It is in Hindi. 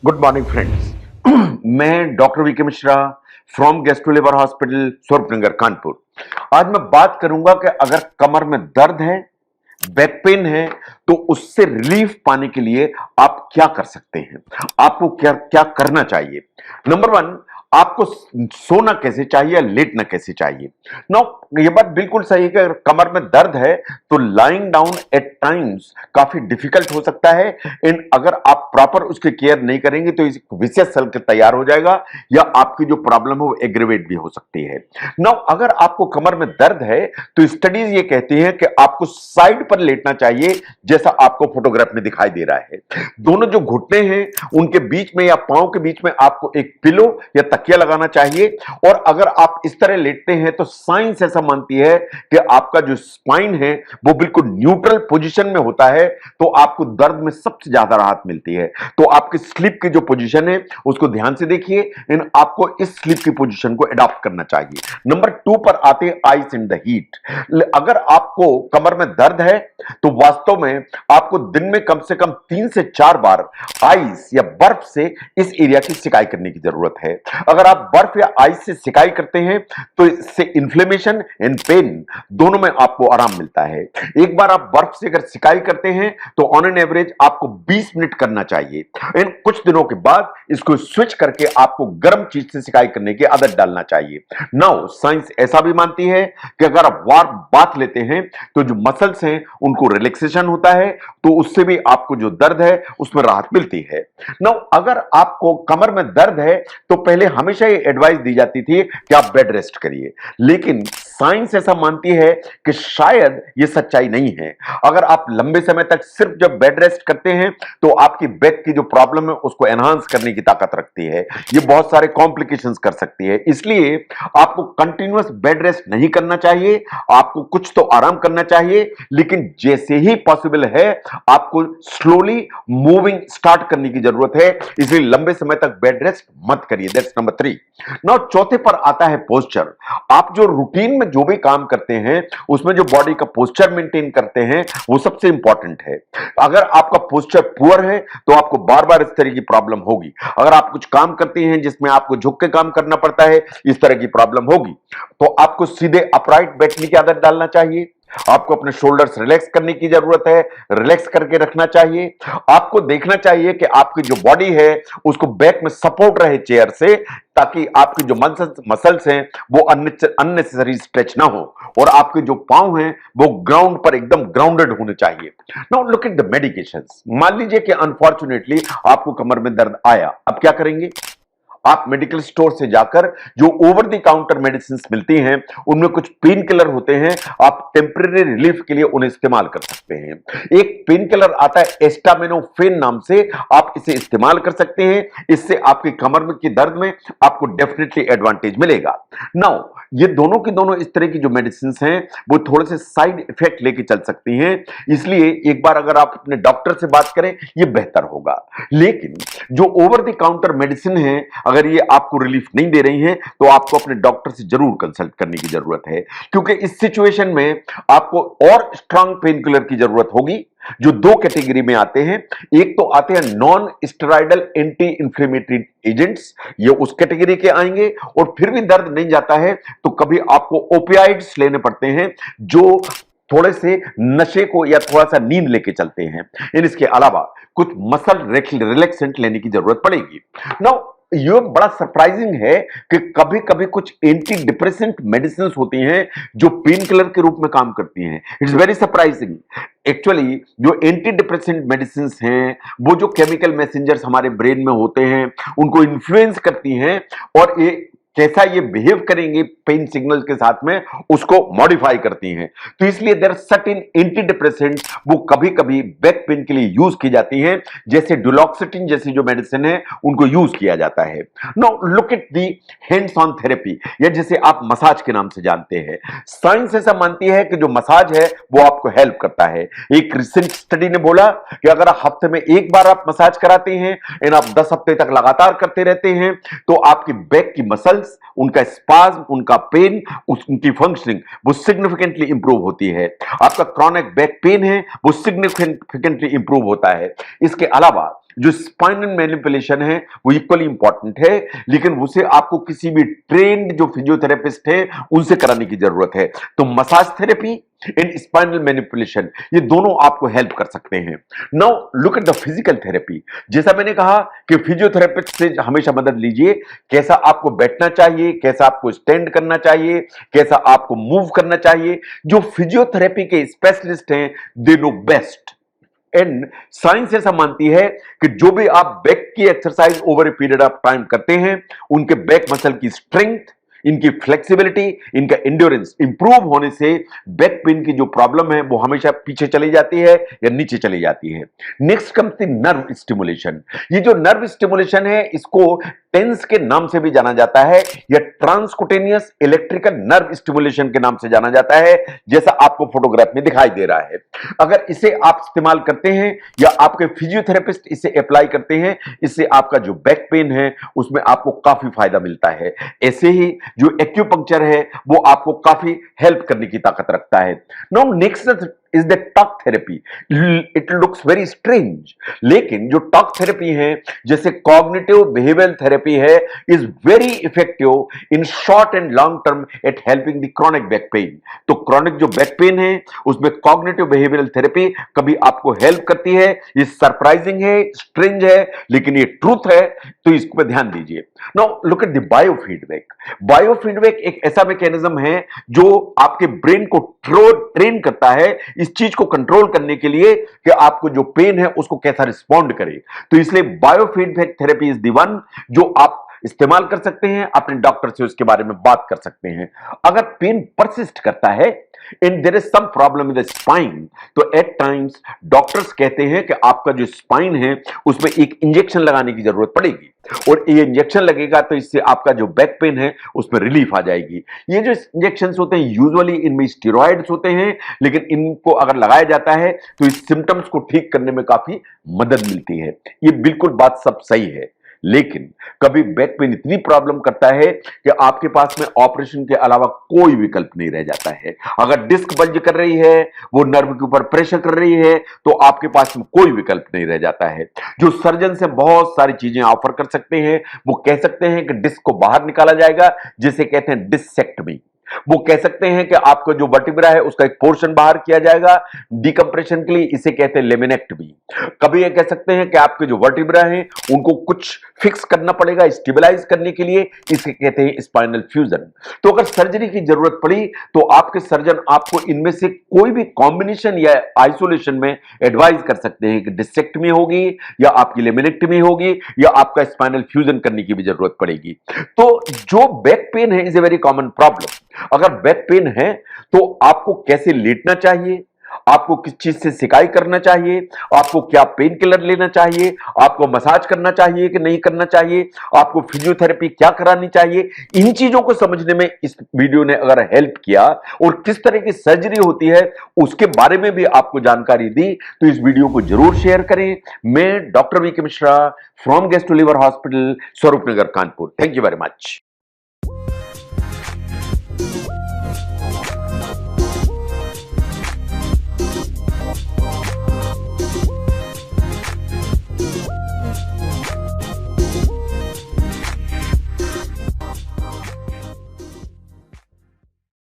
Good morning friends. मैं doctor V K Mishra from gastro liver hospital Swaroopnagar Kanpur. आज मैं बात करूंगा कि अगर कमर में दर्द है, बैक पेन है, तो उससे रिलीफ पाने के लिए आप क्या कर सकते हैं, आपको क्या क्या करना चाहिए। नंबर वन, आपको सोना कैसे चाहिए या लेटना कैसे चाहिए। नो, ये बात बिल्कुल सही है कि अगर कमर में दर्द है तो लाइंग डाउन एट टाइम्स काफी डिफिकल्ट हो सकता है। इन अगर आप प्रॉपर उसकी केयर नहीं करेंगे तो इस विशियस सर्किल तैयार हो जाएगा या आपकी जो प्रॉब्लम है वो एग्रेवेट भी हो सकती है। नाउ अगर आपको कमर में दर्द है तो स्टडीज ये कहती हैं कि आपको साइड पर लेटना चाहिए, जैसा आपको फोटोग्राफ में दिखाई दे रहा है। दोनों जो घुटने हैं उनके बीच में या पांव के बीच में आपको एक पिलो या तकिया लगाना चाहिए। और अगर आप इस तरह लेटते हैं तो साइंस ऐसा मानती है कि आपका जो स्पाइन है वो बिल्कुल न्यूट्रल पोजीशन में होता है, तो आपको दर्द में सबसे ज्यादा राहत मिलती है। तो आपकी स्लीप की जो पोजीशन है उसको ध्यान से देखिए, इन आपको इस स्लीप की पोजीशन को अडॉप्ट करना चाहिए। नंबर 2 पर आते हैं आइस इन द हीट। अगर आपको कमर में दर्द है तो वास्तव में आपको दिन में कम से कम 3 से 4 बार आइस या बर्फ से इस एरिया की सिकाई करने की जरूरत है। अगर आप बर्फ या आइस से सिकाई करते हैं तो इससे इन्फ्लेमेशन एंड पेन दोनों में आपको आराम मिलता है। एक बार आप बर्फ से अगर सिकाई करते हैं तो ऑन एन एवरेज आपको 20 मिनट करना चाहिए। इन कुछ दिनों के बाद इसको स्विच करके आपको गर्म चीज से सिकाई करने की आदत डालना चाहिए। नाउ साइंस ऐसा भी मानती है कि अगर आप वार्म बाथ लेते हैं तो जो मसल्स हैं उनको रिलैक्सेशन होता है, तो उससे भी आपको जो दर्द है उसमें राहत मिलती है। नाउ अगर आपको कमर में दर्द है तो पहले हमेशा ये एडवाइस दी जाती थी कि आप बेड रेस्ट करिए, लेकिन साइंस ऐसा मानती है कि शायद ये सच्चाई नहीं है। अगर आप लंबे समय तक सिर्फ जब बेड रेस्ट करते हैं तो आपकी बैक की जो प्रॉब्लम है उसको एनहांस करने की ताकत रखती है, ये बहुत सारे कॉम्प्लिकेशंस कर सकती है। इसलिए आपको कंटिन्यूअस बेड रेस्ट नहीं करना चाहिए, आपको कुछ तो आराम करना चाहिए, लेकिन जैसे ही पॉसिबल है आपको स्लोली मूविंग स्टार्ट करने की जरूरत है। इसलिए लंबे समय तक बेड रेस्ट मत करिए। That's number 3। नाउ चौथे पर आता है पोस्चर। आप जो रूटीन में जो भी काम करते हैं उसमें जो बॉडी का पोस्चर मेंटेन करते हैं वो सबसे इंपॉर्टेंट है। अगर आपका पोस्चर पुअर है तो आपको बार बार इस तरह की प्रॉब्लम होगी। अगर आप कुछ काम करते हैं जिसमें आपको झुक के काम करना पड़ता है, इस तरह की प्रॉब्लम होगी। तो आपको सीधे अपराइट बैठने की आदत डालना चाहिए। आपको अपने शोल्डर्स रिलैक्स करने की जरूरत है, रिलैक्स करके रखना चाहिए। आपको देखना चाहिए कि आपकी जो बॉडी है उसको बैक में सपोर्ट रहे चेयर से, ताकि आपकी जो मसल्स हैं वो अननेसेसरी स्ट्रेच ना हो और आपके जो पांव हैं वो ग्राउंड पर एकदम ग्राउंडेड होने चाहिए। Now look at the medications. मान लीजिए कि अनफॉर्चुनेटली आपको कमर में दर्द आया, अब क्या करेंगे? आप मेडिकल स्टोर से जाकर जो ओवर द काउंटर मेडिसिन मिलती हैं उनमें कुछ पेन किलर होते हैं, आप टेम्परेरी रिलीफ के लिए उन्हें इस्तेमाल कर सकते हैं। एक पेन किलर आता है एस्टामिनोफेन नाम से, आप इसे इस्तेमाल कर सकते हैं। इससे आपकी कमर में की दर्द में आपको डेफिनेटली एडवांटेज मिलेगा। नाउ ये दोनों की दोनों इस तरह की जो मेडिसिन हैं वो थोड़े से साइड इफेक्ट लेके चल सकती हैं, इसलिए एक बार अगर आप अपने डॉक्टर से बात करें ये बेहतर होगा। लेकिन जो ओवर द काउंटर मेडिसिन है अगर ये आपको रिलीफ नहीं दे रही हैं तो आपको अपने डॉक्टर से जरूर कंसल्ट करने की जरूरत है, क्योंकि इस सिचुएशन में आपको और स्ट्रांग पेन किलर की जरूरत होगी जो 2 कैटेगरी में आते हैं। एक तो आते हैं non steroidal anti inflammatory agents, ये उस कैटेगरी के आएंगे। और फिर भी दर्द नहीं जाता है तो कभी आपको ओपियाइड्स लेने पड़ते हैं जो थोड़े से नशे को या थोड़ा सा नींद लेके चलते हैं। इसके अलावा कुछ मसल रिलैक्सेंट लेने की जरूरत पड़ेगी। नाउ ये बड़ा सरप्राइजिंग है कि कभी कभी कुछ एंटी डिप्रेसेंट मेडिसिन होती हैं जो पेन किलर के रूप में काम करती हैं। It's very surprising. एक्चुअली जो एंटी डिप्रेसेंट मेडिसिन हैं वो जो केमिकल मैसेंजर्स हमारे ब्रेन में होते हैं उनको इन्फ्लुएंस करती हैं और ये कैसा ये बिहेव करेंगे पेन सिग्नल के साथ में उसको मॉडिफाई करती हैं। तो इसलिए देयर सर्टेन एंटी डिप्रेसेंट वो कभी कभी बैक पेन के लिए यूज की जाती हैं, जैसे डुलॉक्सिटिन जैसी जो मेडिसिन है उनको यूज किया जाता है। Now look at the hands on therapy, या जिसे आप मसाज के नाम से जानते हैं। साइंस ऐसा मानती है कि जो मसाज है वो आपको हेल्प करता है। एक रिसेंट स्टडी ने बोला कि अगर आप हफ्ते में एक बार आप मसाज कराते हैं और आप 10 हफ्ते तक लगातार करते रहते हैं तो आपकी बैक की मसल्स, उनका स्पाज्म, उनका पेन, उनकी फंक्शनिंग वो सिग्निफिकेंटली इंप्रूव होती है। आपका क्रॉनिक बैक पेन है वो सिग्निफिकेंटली इंप्रूव होता है। इसके अलावा जो स्पाइनल मैनिपुलेशन है वो इक्वली इंपॉर्टेंट है, लेकिन उसे आपको किसी भी ट्रेन्ड जो फिजियोथेरेपिस्ट है उनसे कराने की जरूरत है। तो massage therapy and spinal manipulation ये दोनों आपको हेल्प कर सकते हैं। Now look at the physical therapy. जैसा मैंने कहा कि फिजियोथेरेपिस्ट से हमेशा मदद लीजिए, कैसा आपको बैठना चाहिए, कैसा आपको स्टैंड करना चाहिए, कैसा आपको मूव करना चाहिए। जो फिजियोथेरेपी के स्पेशलिस्ट हैं they know best. And science ऐसा मानती है कि जो भी आप बैक की exercise over a period of time करते हैं, उनके बैक मसल की स्ट्रेंथ, इनकी फ्लेक्सिबिलिटी, इनका एंड्योरेंस इंप्रूव होने से बैक पेन की जो प्रॉब्लम है वो हमेशा पीछे चली जाती है या नीचे चली जाती है। Next comes the nerve stimulation. ये जो नर्व स्टिमुलेशन है इसको टेंस के नाम से भी जाना जाता है या ट्रांसकुटेनियस इलेक्ट्रिकल नर्व स्टिमुलेशन के नाम से जाना जाता है, जैसा आपको फोटोग्राफ में दिखाई दे रहा है। अगर इसे आप इस्तेमाल करते हैं या आपके फिजियोथेरेपिस्ट इसे अप्लाई करते हैं, इससे आपका जो बैक पेन है उसमें आपको काफी फायदा मिलता है। ऐसे ही जो एक्यूपंक्चर है वो आपको काफी हेल्प करने की ताकत रखता है। Now next is the talk therapy. It looks very strange, लेकिन जो टॉक थेरेपी है जैसे कॉग्निटिव बिहेवियरल थेरेपी है is very effective in short and long term at helping the chronic back pain. तो क्रॉनिक जो बैक पेन है उसमें कॉग्निटिव बिहेवियरल थेरेपी कभी आपको हेल्प करती है। ये सरप्राइजिंग है, स्ट्रेंज है, लेकिन ये ट्रूथ है, तो इस पर ध्यान दीजिए। Now look at the biofeedback. Biofeedback एक ऐसा मैकेनिज्म है जो आपके ब्रेन को ट्रेन करता है इस चीज को कंट्रोल करने के लिए कि आपको जो पेन है उसको कैसा रिस्पॉन्ड करे। तो इसलिए biofeedback therapy is the one जो आप इस्तेमाल कर सकते हैं, अपने डॉक्टर से उसके बारे में बात कर सकते हैं। अगर पेन परसिस्ट करता है and there is some problem in the spine, तो एट टाइम्स डॉक्टर्स कहते हैं कि आपका जो स्पाइन है उसमें एक इंजेक्शन लगाने की जरूरत पड़ेगी, और ये इंजेक्शन लगेगा तो इससे आपका जो बैक पेन है उसमें रिलीफ आ जाएगी। ये जो इंजेक्शन होते हैं यूजुअली इनमें स्टेरॉइड्स होते हैं, लेकिन इनको अगर लगाया जाता है तो इस सिम्टम्स को ठीक करने में काफी मदद मिलती है। ये बिल्कुल बात सब सही है, लेकिन कभी बैक पेन इतनी प्रॉब्लम करता है कि आपके पास में ऑपरेशन के अलावा कोई विकल्प नहीं रह जाता है। अगर डिस्क बल्ज कर रही है, वो नर्व के ऊपर प्रेशर कर रही है, तो आपके पास में कोई विकल्प नहीं रह जाता है। जो सर्जन से बहुत सारी चीजें ऑफर कर सकते हैं, वो कह सकते हैं कि डिस्क को बाहर निकाला जाएगा, जिसे कहते हैं डिसेक्टमी। वो कह सकते हैं कि आपका जो वर्टिब्रा है उसका एक पोर्शन बाहर किया जाएगा डिकम्प्रेशन के लिए, इसे कहते हैं लेमिनेक्टमी। कभी ये कह सकते हैं कि आपके जो वर्टिब्रा हैं उनको कुछ फिक्स करना पड़ेगा स्टेबलाइज करने के लिए, इसे कहते हैं स्पाइनल फ्यूजन। तो अगर सर्जरी की जरूरत पड़ी तो आपके सर्जन आपको इनमें से कोई भी कॉम्बिनेशन या आइसोलेशन में एडवाइज कर सकते हैं कि डिसेक्टमी होगी या आपकी लेमिनेक्टमी होगी या आपका स्पाइनल फ्यूजन करने की भी जरूरत पड़ेगी। तो जो बैक पेन है is a very common problem. अगर बैक पेन है तो आपको कैसे लेटना चाहिए, आपको किस चीज से सिकाई करना चाहिए, आपको क्या पेन किलर लेना चाहिए, आपको मसाज करना चाहिए कि नहीं करना चाहिए, आपको फिजियोथेरेपी क्या करानी चाहिए, इन चीजों को समझने में इस वीडियो ने अगर हेल्प किया और किस तरह की सर्जरी होती है उसके बारे में भी आपको जानकारी दी, तो इस वीडियो को जरूर शेयर करें। मैं doctor V K Mishra from gastro liver hospital, Swaroop Nagar, Kanpur. Thank you very much.